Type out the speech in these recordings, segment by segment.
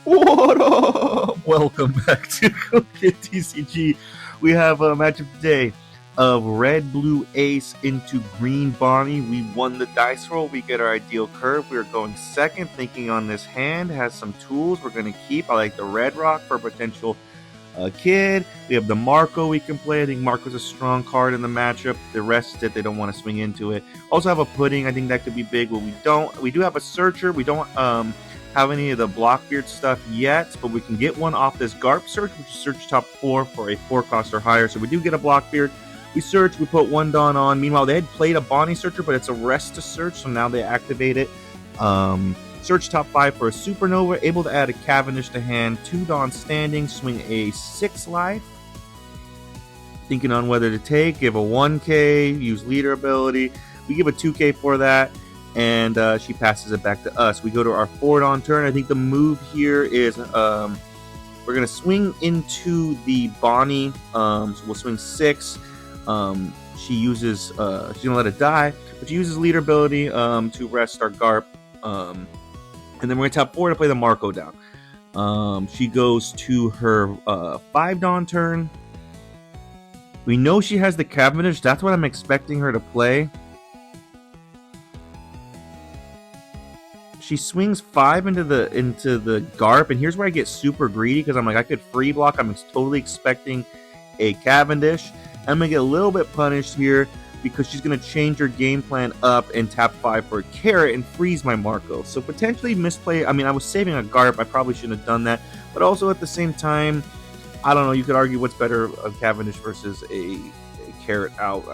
What up? Welcome back to Go Get TCG. We have a matchup today of red blue ace into green Bonney. We won the dice roll. We get our ideal curve. We are going second, thinking on this hand. Has some tools we're going to keep. I like the red rock for potential kid. We have the Marco we can play. I think Marco's a strong card in the matchup. The rest that they don't want to swing into it. Also have a pudding. I think that could be big, but we don't. We do have a searcher. We don't have any of the Blockbeard stuff yet, but we can get one off this Garp search, which is search top 4 for a 4 cost or higher. So we do get a Blockbeard. We search, we put one Dawn on. Meanwhile, they had played a Bonney searcher, but it's a rest to search, so now they activate it. Search top 5 for a Supernova, able to add a Cavendish to hand, 2 Dawn standing, swing a 6 life. Thinking on whether to take, give a 1k, use leader ability. We give a 2k for that, and she passes it back to us. We go to our forward on turn. I think the move here is we're going to swing into the Bonney. So we'll swing 6. She uses, she's going to let it die, but she uses leader ability to rest our Garp. And then we're going to tap 4 to play the Marco down. She goes to her 5 Dawn turn. We know she has the Cavendish. That's what I'm expecting her to play. She swings 5 into the Garp, and here's where I get super greedy because I'm like, I could free block. I'm totally expecting a Cavendish. I'm going to get a little bit punished here because she's going to change her game plan up and tap 5 for a carrot and freeze my Marco. So potentially misplay. I mean, I was saving a Garp. I probably shouldn't have done that. But also at the same time, I don't know. You could argue what's better, a Cavendish versus a carrot out.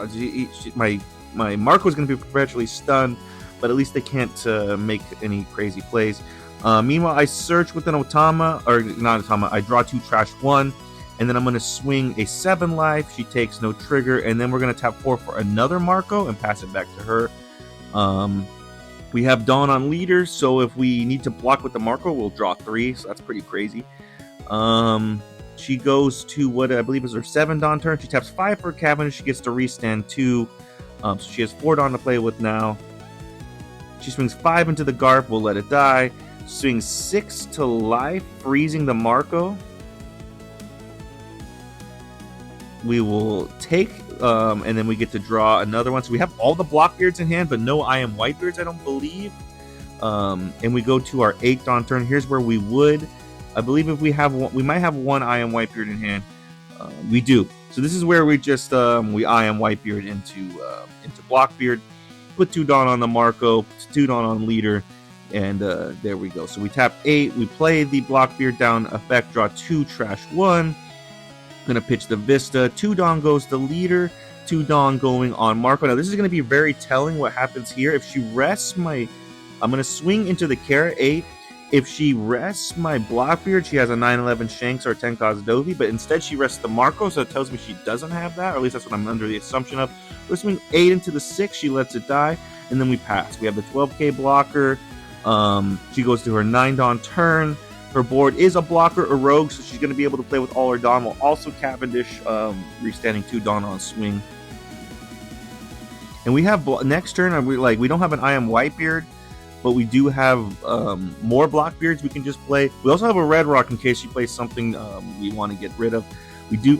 My Marco is going to be perpetually stunned, but at least they can't make any crazy plays. Meanwhile, I search with an Otama, or not Otama. I draw 2 trash 1. And then I'm going to swing a 7 life. She takes no trigger. And then we're going to tap 4 for another Marco and pass it back to her. We have Dawn on leader. So if we need to block with the Marco, we'll draw 3. So that's pretty crazy. She goes to what I believe is her 7 Dawn turn. She taps 5 for Cavendish. She gets to restand 2. So she has 4 Dawn to play with now. She swings 5 into the Garp. We'll let it die. Swings 6 to life, freezing the Marco. We will take, and then we get to draw another one. So we have all the Blockbeards in hand, but no I Am Whitebeards, I don't believe. And we go to our 8th Dawn turn. Here's where we would. I believe if we have one, we might have one I Am Whitebeard in hand. We do. So this is where we just we I Am Whitebeard into Blockbeard. Put 2 Dawn on the Marco, 2 Dawn on leader, and there we go. So we tap 8. We play the Blockbeard down effect. Draw 2, trash 1. Gonna pitch the Vista. 2 Dawn goes the leader. 2 Dawn going on Marco. Now this is gonna be very telling what happens here. If she rests my, I'm gonna swing into the carrot 8. If she rests my Blockbeard, she has a 9/11 Shanks or 10 Kozdovi, but instead she rests the Marco, so it tells me she doesn't have that, or at least that's what I'm under the assumption of. We're swing 8 into the 6. She lets it die, and then we pass. We have the 12k blocker. She goes to her 9 Dawn turn. Her board is a blocker, a rogue, so she's going to be able to play with all her Dawn, while also Cavendish restanding 2 Dawn on swing. And we have next turn. We don't have an I Am Whitebeard, but we do have more Blockbeards we can just play. We also have a Red Rock in case she plays something we want to get rid of.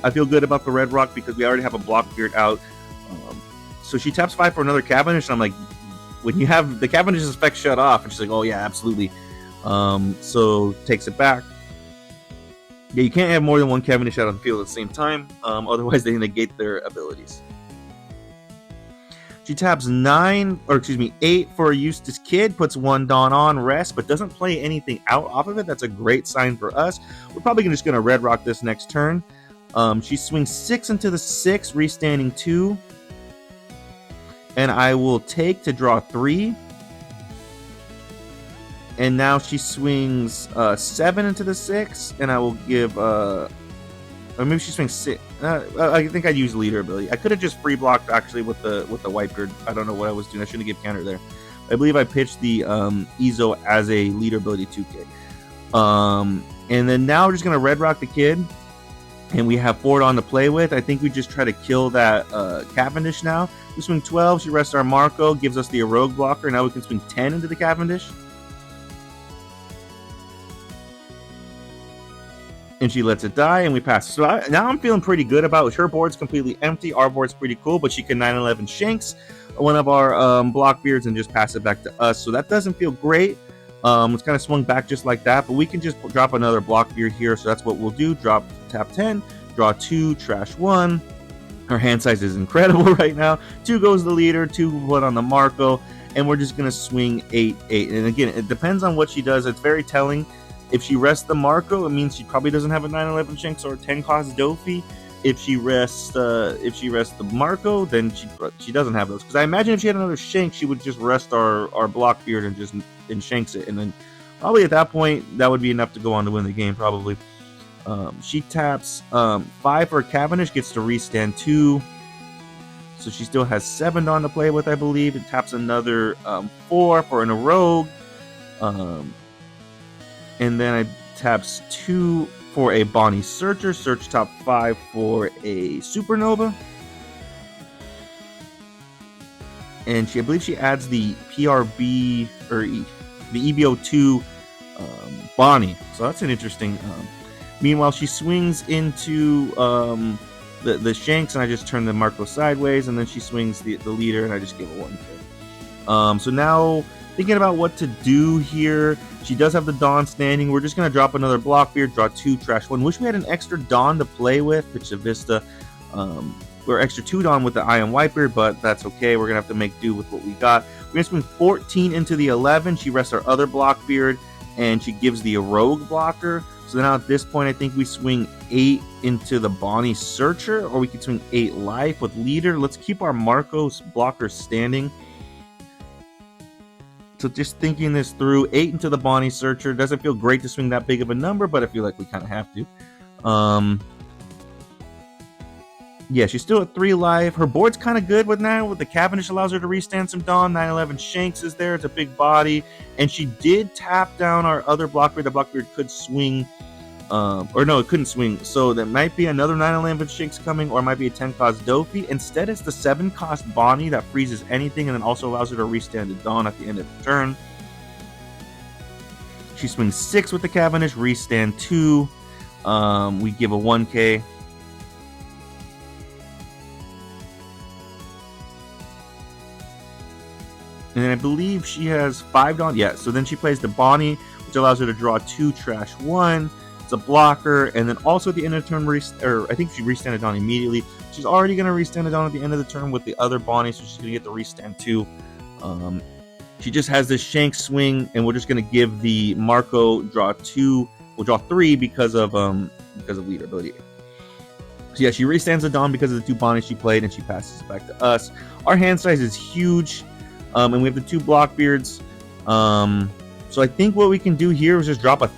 I feel good about the Red Rock because we already have a Blockbeard out. So she taps 5 for another Cavendish, and I'm like, when you have the Cavendish effect shut off, and she's like, oh yeah, absolutely. So takes it back. Yeah, you can't have more than one Cavendish out on the field at the same time. Otherwise, they negate their abilities. She taps 8 for a Eustace Kid, puts 1 Dawn on, rest, but doesn't play anything out off of it. That's a great sign for us. We're probably just going to Red Rock this next turn. She swings 6 into the 6, restanding 2. And I will take to draw 3. And now she swings 7 into the 6, and I will give or maybe she swings 6. I think I'd use leader ability. I could have just free blocked actually with the Whitebeard. I don't know what I was doing. I shouldn't have given counter there. I believe I pitched the Ezo as a leader ability 2k. And then now we're just gonna Red Rock the Kid, and we have 4 on to play with. I think we just try to kill that Cavendish now. We swing 12. She rests our Marco, gives us the rogue blocker. Now we can swing 10 into the Cavendish. and she lets it die, and we pass. So now I'm feeling pretty good about it. Her board's completely empty. Our board's pretty cool, but she can 9/11 Shanks one of our Blockbeards and just pass it back to us. So that doesn't feel great. It's kind of swung back just like that, but we can just drop another Blockbeard here. So that's what we'll do. Drop, tap 10, draw 2, trash 1. Her hand size is incredible right now. 2 goes the leader, 2 put on the Marco, and we're just going to swing 8, 8. And again, it depends on what she does. It's very telling. If she rests the Marco, it means she probably doesn't have a 9/11 Shanks or a 10 cost Dofi. If she rests the Marco, then she doesn't have those. Because I imagine if she had another Shank, she would just rest our Blockbeard and just Shanks it, and then probably at that point that would be enough to go on to win the game probably. She taps 5 for Cavendish, gets to restand 2, so she still has 7 Dawn to play with, I believe. It taps another 4 for an Rogue, and then I taps 2 for a Bonney Searcher, search top 5 for a Supernova, and I believe she adds the PRB or the EBO2 Bonney, so that's an interesting. Meanwhile, she swings into the Shanks, and I just turn the Marco sideways, and then she swings the leader, and I just give it 1K. So now, thinking about what to do here, she does have the Dawn standing. We're just going to drop another Blockbeard, draw 2, trash 1. Wish we had an extra Dawn to play with, pitch to Vista. We're extra 2 Dawn with the Iron Whitebeard, but that's okay. We're going to have to make do with what we got. We're going to swing 14 into the 11. She rests our other Blockbeard, and she gives the Rogue blocker. So now at this point, I think we swing 8 into the Bonney Searcher, or we could swing 8 life with leader. Let's keep our Marcos blocker standing. So just thinking this through, 8 into the Bonney Searcher. Doesn't feel great to swing that big of a number, but I feel like we kind of have to. Yeah, she's still at 3 life. Her board's kind of good with now. With the Cavendish allows her to restand some Dawn. 9/11 Shanks is there. It's a big body. And she did tap down our other Blockbeard. The Blockbeard could swing. Or no, it couldn't swing. So there might be another 9/11 Shanks coming, or it might be a 10 cost Dofi. Instead, it's the 7 cost Bonney that freezes anything and then also allows her to restand the Dawn at the end of the turn. She swings 6 with the Cavendish, restand 2. We give a 1K. And then I believe she has 5 Dawn. Yeah, so then she plays the Bonney, which allows her to draw 2, trash 1. It's a blocker. And then also at the end of the turn, I think she restanded Dawn immediately. She's already going to restand it Dawn at the end of the turn with the other Bonney, so she's going to get the restand 2. She just has this Shank swing, and we're just going to give the Marco draw 2. We'll draw 3 because of leader ability. So yeah, she restands the Dawn because of the 2 Bonnies she played, and she passes it back to us. Our hand size is huge. And we have the 2 Blockbeards. So I think what we can do here is just drop our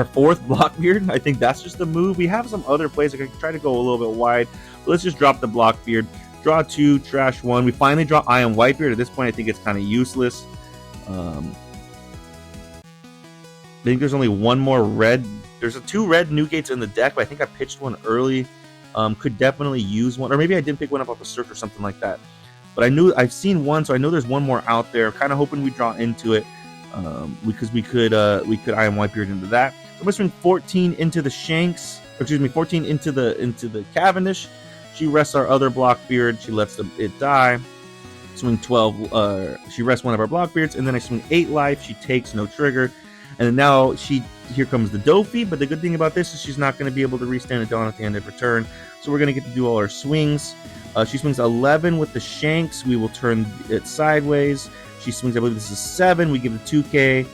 4th Blockbeard. I think that's just the move. We have some other plays. I could try to go a little bit wide. But let's just drop the Blockbeard. Draw 2, trash 1. We finally draw Iron Whitebeard. At this point, I think it's kind of useless. I think there's only one more red. There's 2 red Newgates in the deck, but I think I pitched one early. Could definitely use one. Or maybe I didn't pick one up off a search or something like that. But I've seen one, so I know there's one more out there. Kind of hoping we draw into it, because we could Iron Whitebeard into that. So I'm gonna swing 14 into the Shanks. Or excuse me, 14 into the Cavendish. She rests our other Blockbeard. She lets it die. Swing 12. She rests one of our Blockbeards, and then I swing 8 life. She takes no trigger, and then now here comes the Dofi. But the good thing about this is she's not going to be able to restand it Dawn at the end of her turn. So we're going to get to do all our swings. She swings 11 with the Shanks. We will turn it sideways. She swings, I believe this is 7. We give it 2K.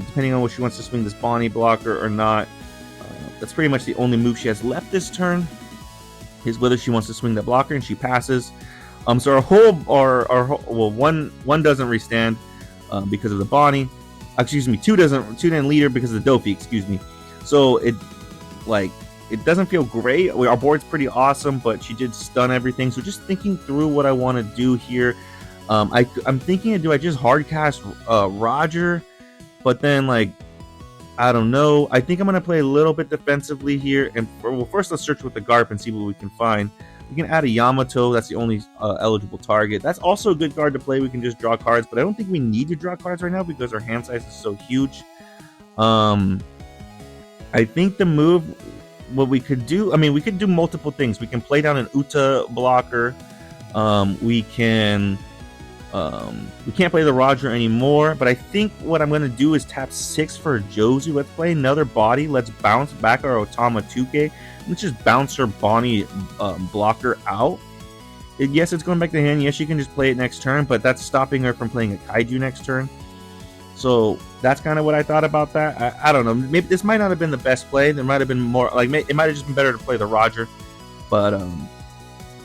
Depending on what she wants to swing this Bonney blocker or not. That's pretty much the only move she has left this turn, is whether she wants to swing the blocker, and she passes. So our one doesn't restand because of the Bonney. Excuse me, 2 didn't leader because of the Dofi. Excuse me. So it doesn't feel great. Our board's pretty awesome, but she did stun everything. So just thinking through what I want to do here. I'm thinking, do I just hard cast Roger? But then, I don't know. I think I'm going to play a little bit defensively here. And first let's search with the Garp and see what we can find. We can add a Yamato. That's the only eligible target. That's also a good card to play. We can just draw cards, but I don't think we need to draw cards right now because our hand size is so huge. I think the move, what we could do, I mean, we could do multiple things. We can play down an Uta blocker. We can't play the Roger anymore, but I think what I'm going to do is tap 6 for a Jozu. Let's play another body. Let's bounce back our Otama 2K. Let's just bounce her Bonney blocker out. Yes, it's going back to hand. Yes, she can just play it next turn, but that's stopping her from playing a Kaiju next turn. So that's kind of what I thought about that. I don't know. Maybe this might not have been the best play. There might have been more, like, it might have just been better to play the Roger. But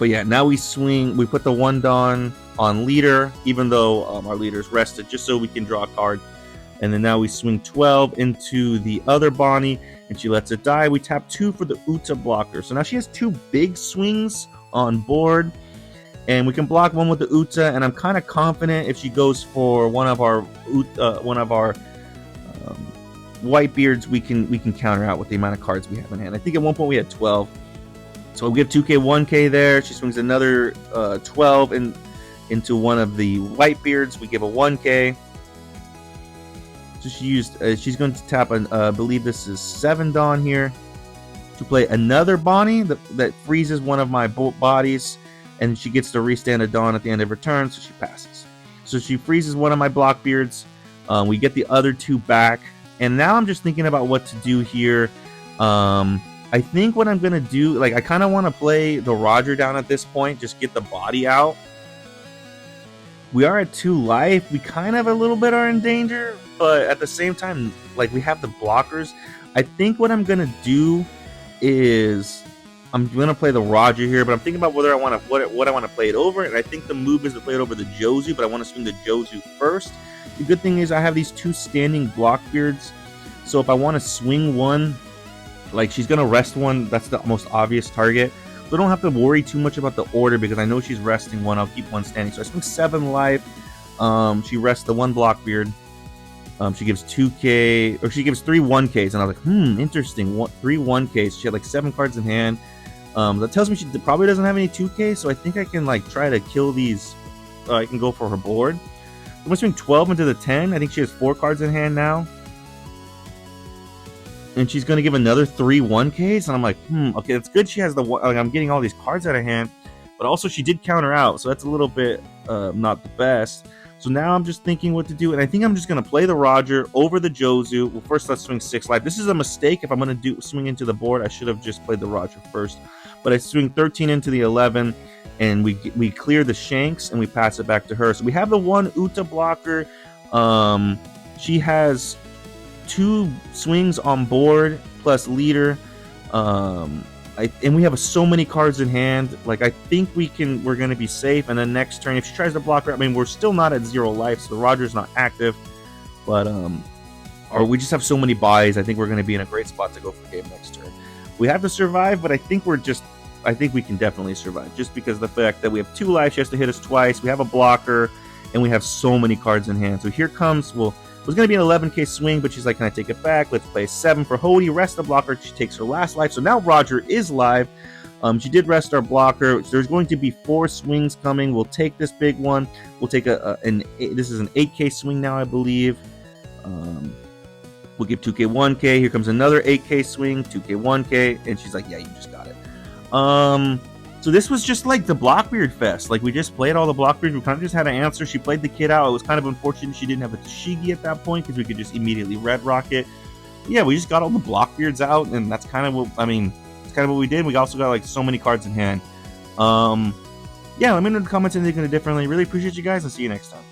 yeah, now we swing. We put the 1-Don on leader, even though our leader's rested, just so we can draw a card. And then now we swing 12 into the other Bonney, and she lets it die. We tap 2 for the Uta blocker. So now she has 2 big swings on board, and we can block one with the Uta. And I'm kind of confident if she goes for one of our Whitebeards, we can counter out with the amount of cards we have in hand. I think at one point we had 12. So we'll give 2K 1K there. She swings another 12 into one of the Whitebeards. We give a 1K. So she used. She's going to tap. I believe this is 7-Don here to play another Bonney that freezes one of my bodies, and she gets to restand a Dawn at the end of her turn. So she passes. So she freezes one of my Blockbeards. We get the other 2 back, and now I'm just thinking about what to do here. I think what I'm gonna do, like, I kind of want to play the Roger down at this point, just get the body out. We are at 2 life. We kind of a little bit are in danger, but at the same time, like, we have the blockers. I think what I'm gonna do is I'm gonna play the Roger here, but I'm thinking about whether I want to what I want to play it over, and I think the move is to play it over the Jozu, but I want to swing the Jozu first. The good thing is I have these 2 standing Blockbeards, so if I want to swing one, like, she's gonna rest one. That's the most obvious target. So I don't have to worry too much about the order because I know she's resting one. I'll keep one standing. So I swing 7 life. She rests the 1 Blockbeard. She gives 2K, or she gives 3 1Ks, and I was like, interesting. 3 1Ks. She had like 7 cards in hand. That tells me she probably doesn't have any 2Ks, so I think I can, like, try to kill these. I can go for her board. I'm gonna swing 12 into the 10. I think she has 4 cards in hand now. And she's going to give another 3 1Ks. And I'm like, okay, that's good. She has the one. Like, I'm getting all these cards out of hand. But also, she did counter out. So that's a little bit not the best. So now I'm just thinking what to do. And I think I'm just going to play the Roger over the Jozu. Well, first, let's swing 6 life. This is a mistake. If I'm going to swing into the board, I should have just played the Roger first. But I swing 13 into the 11. And we clear the Shanks. And we pass it back to her. So we have the 1 Uta blocker. She has 2 swings on board plus leader, and we have so many cards in hand. Like, I think we're going to be safe. And then next turn, if she tries to block her, I mean, we're still not at 0 life, so the Roger's not active. But or we just have so many buys. I think we're going to be in a great spot to go for game next turn. We have to survive, but I think we can definitely survive just because of the fact that we have 2 life. She has to hit us twice. We have a blocker, and we have so many cards in hand. So here comes, it was going to be an 11K swing, but she's like, can I take it back? Let's play 7 for Hody. Rest the blocker. She takes her last life. So now Roger is live. She did rest our blocker. So there's going to be 4 swings coming. We'll take this big one. We'll take this is an 8K swing now, I believe. We'll give 2K 1K. Here comes another 8K swing, 2K 1K. And she's like, yeah, you just got it. So this was just like the Blockbeard fest. Like, we just played all the Blockbeards. We kind of just had an answer. She played the kid out. It was kind of unfortunate she didn't have a Tashigi at that point because we could just immediately Red Rock it. Yeah, we just got all the Blockbeards out, and that's kind of what, it's kind of what we did. We also got, like, so many cards in hand. Yeah, let me know in the comments anything differently. Really appreciate you guys, and see you next time.